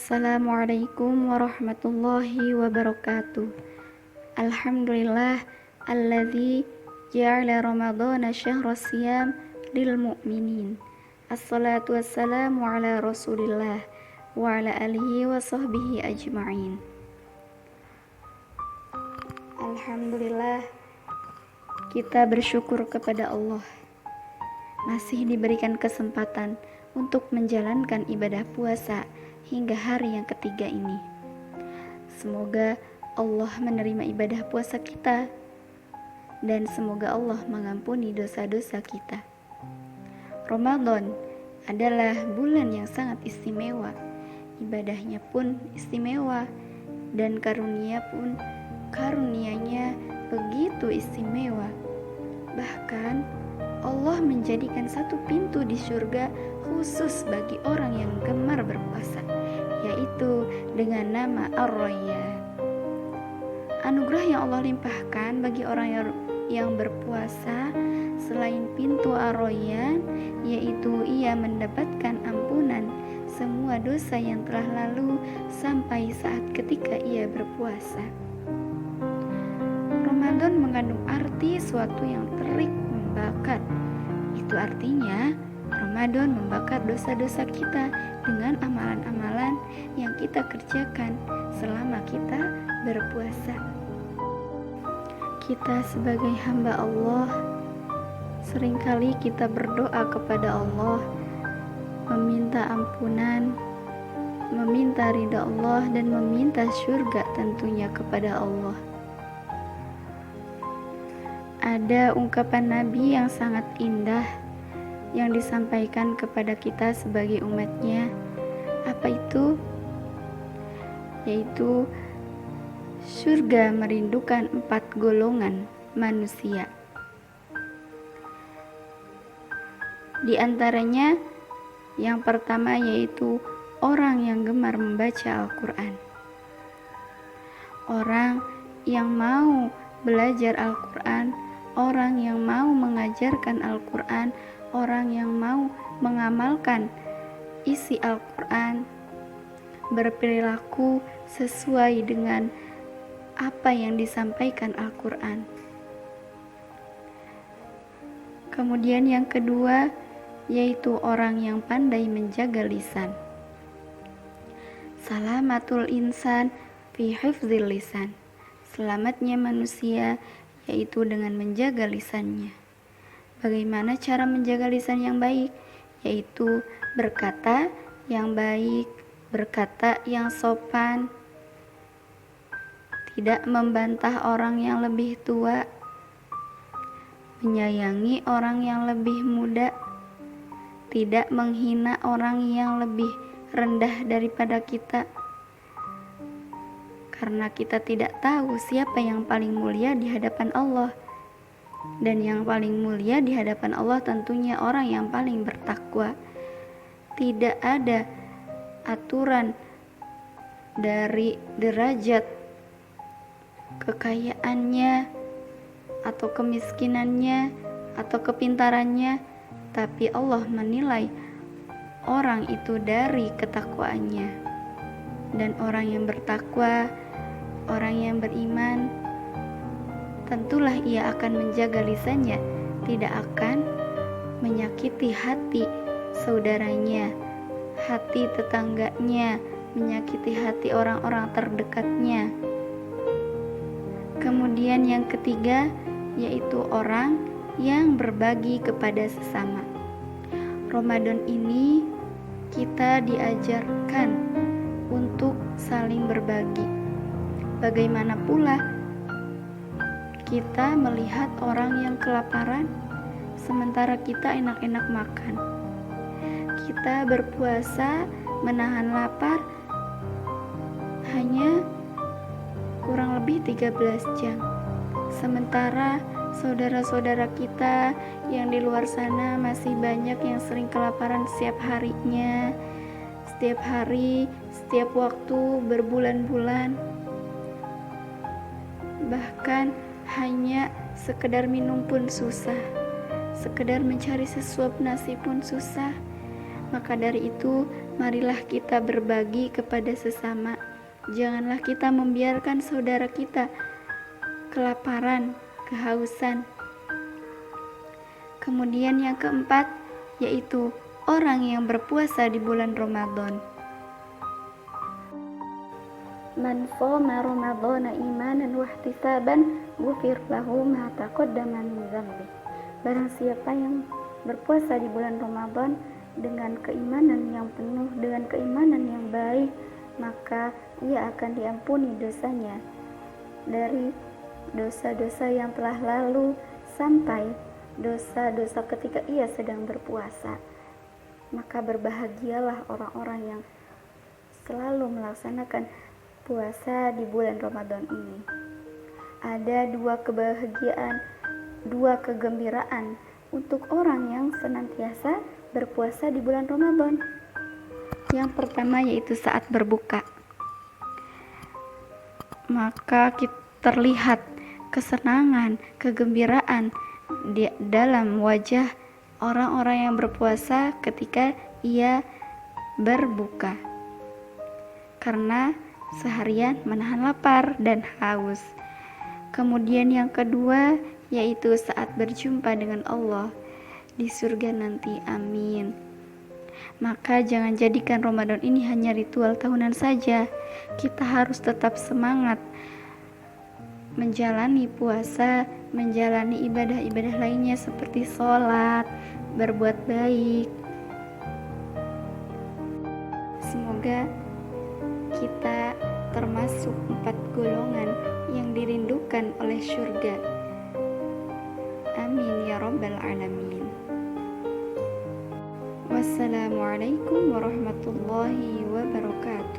Assalamualaikum warahmatullahi wabarakatuh. Alhamdulillah alladzi ja'ala ramadhana syahra siyam lil mu'minin. Assalatu wassalamu ala rasulillah wa ala alihi wa sahbihi ajma'in. Alhamdulillah, kita bersyukur kepada Allah masih diberikan kesempatan untuk menjalankan ibadah puasa hingga hari yang ketiga ini. Semoga Allah menerima ibadah puasa kita dan semoga Allah mengampuni dosa-dosa kita. Ramadan adalah bulan yang sangat istimewa. Ibadahnya pun istimewa dan karunianya begitu istimewa. Bahkan Allah menjadikan satu pintu di surga khusus bagi orang yang gemar berpuasa, yaitu dengan nama Ar-Rayyan. Anugerah yang Allah limpahkan bagi orang yang berpuasa selain pintu Ar-Rayyan, yaitu ia mendapatkan ampunan semua dosa yang telah lalu sampai saat ketika ia berpuasa. Ramadan mengandung arti suatu yang terik membakar. Itu artinya Ramadan membakar dosa-dosa kita dengan amalan-amalan yang kita kerjakan selama kita berpuasa. Kita sebagai hamba Allah, seringkali kita berdoa kepada Allah, meminta ampunan, meminta ridha Allah, dan meminta surga tentunya kepada Allah. Ada ungkapan Nabi yang sangat indah yang disampaikan kepada kita sebagai umatnya. Apa itu? Yaitu surga merindukan 4 golongan manusia. Di antaranya yang pertama yaitu orang yang gemar membaca Al-Quran. Orang yang mau belajar Al-Quran, orang yang mau mengajarkan Al-Quran, orang yang mau mengamalkan isi Al-Quran, berperilaku sesuai dengan apa yang disampaikan Al-Quran. Kemudian yang kedua yaitu orang yang pandai menjaga lisan. Salamatul insan fi hifzil lisan. Selamatnya manusia yaitu dengan menjaga lisannya. Bagaimana cara menjaga lisan yang baik? Yaitu berkata yang baik, berkata yang sopan, tidak membantah orang yang lebih tua, menyayangi orang yang lebih muda, tidak menghina orang yang lebih rendah daripada kita. Karena kita tidak tahu siapa yang paling mulia di hadapan Allah. Dan yang paling mulia di hadapan Allah tentunya orang yang paling bertakwa. Tidak ada aturan dari derajat kekayaannya atau kemiskinannya atau kepintarannya, tapi Allah menilai orang itu dari ketakwaannya. Dan orang yang bertakwa, orang yang beriman, tentulah ia akan menjaga lisannya, tidak akan menyakiti hati saudaranya, hati tetangganya, menyakiti hati orang-orang terdekatnya. Kemudian yang ketiga yaitu orang yang berbagi kepada sesama. Ramadan ini kita diajarkan untuk saling berbagi. Bagaimana pula kita melihat orang yang kelaparan sementara kita enak-enak makan. Kita berpuasa menahan lapar hanya kurang lebih 13 jam. Sementara saudara-saudara kita yang di luar sana masih banyak yang sering kelaparan setiap harinya, setiap hari, setiap waktu, berbulan-bulan. Bahkan hanya sekedar minum pun susah, sekedar mencari sesuap nasi pun susah. Maka dari itu, marilah kita berbagi kepada sesama. Janganlah kita membiarkan saudara kita kelaparan, kehausan. Kemudian yang keempat, yaitu orang yang berpuasa di bulan Ramadan. Man shoma Ramadhana imanan wa ihtisaban ghufir lahu ma taqaddama min dzambi. Barang siapa yang berpuasa di bulan Ramadan dengan keimanan yang penuh, dengan keimanan yang baik, maka ia akan diampuni dosanya dari dosa-dosa yang telah lalu sampai dosa-dosa ketika ia sedang berpuasa. Maka berbahagialah orang-orang yang selalu melaksanakan puasa di bulan Ramadan ini. Ada dua kebahagiaan, dua kegembiraan untuk orang yang senantiasa berpuasa di bulan Ramadan. Yang pertama yaitu saat berbuka. Maka kita terlihat kesenangan, kegembiraan di dalam wajah orang-orang yang berpuasa ketika ia berbuka, karena seharian menahan lapar dan haus. Kemudian yang kedua yaitu saat berjumpa dengan Allah di surga nanti, amin. Maka jangan jadikan Ramadan ini hanya ritual tahunan saja. Kita harus tetap semangat menjalani puasa, menjalani ibadah-ibadah lainnya seperti sholat, berbuat baik. Semoga kita termasuk 4 golongan yang dirindukan oleh surga. Amin ya rabbal alamin. Wassalamualaikum warahmatullahi wabarakatuh.